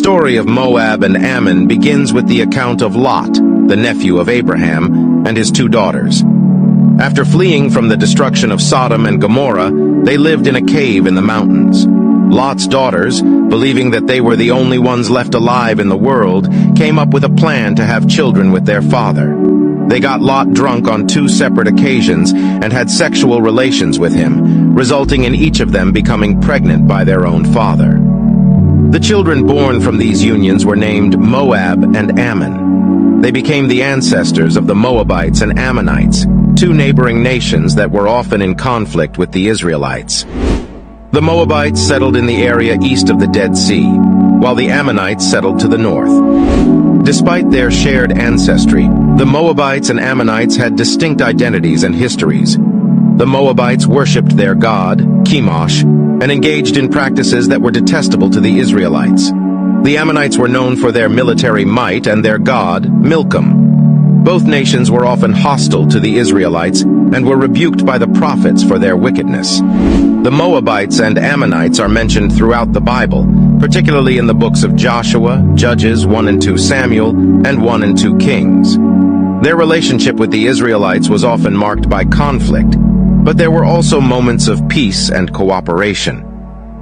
story of Moab and Ammon begins with the account of Lot, the nephew of Abraham, and his two daughters. After fleeing from the destruction of Sodom and Gomorrah, they lived in a cave in the mountains. Lot's daughters, believing that they were the only ones left alive in the world, came up with a plan to have children with their father. They got Lot drunk on 2 separate occasions and had sexual relations with him, resulting in each of them becoming pregnant by their own father. The children born from these unions were named Moab and Ammon. They became the ancestors of the Moabites and Ammonites, 2 neighboring nations that were often in conflict with the Israelites. The Moabites settled in the area east of the Dead Sea, while the Ammonites settled to the north. Despite their shared ancestry, the Moabites and Ammonites had distinct identities and histories. The Moabites worshipped their god, Chemosh, and engaged in practices that were detestable to the Israelites. The Ammonites were known for their military might and their god, Milcom. Both nations were often hostile to the Israelites and were rebuked by the prophets for their wickedness. The Moabites and Ammonites are mentioned throughout the Bible, particularly in the books of Joshua, Judges 1 and 2 Samuel, and 1 and 2 Kings. Their relationship with the Israelites was often marked by conflict, but there were also moments of peace and cooperation.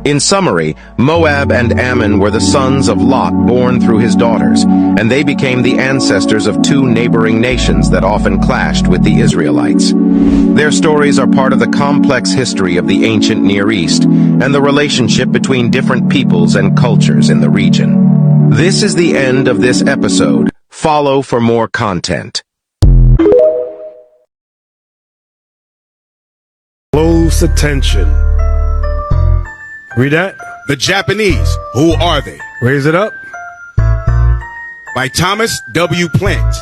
In summary, Moab and Ammon were the sons of Lot born through his daughters, and they became the ancestors of 2 neighboring nations that often clashed with the Israelites. Their stories are part of the complex history of the ancient Near East and the relationship between different peoples and cultures in the region. This is the end of this episode. Follow for more content. Close attention. Read that. The Japanese, Who Are They? Raise it up. By Thomas W. Plant.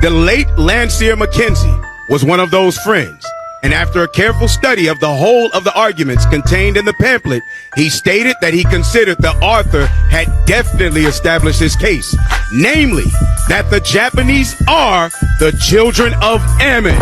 The late Landseer Mackenzie was one of those friends, and after a careful study of the whole of the arguments contained in the pamphlet, he stated that he considered the author had definitely established his case, namely, that the Japanese are the children of Ammon.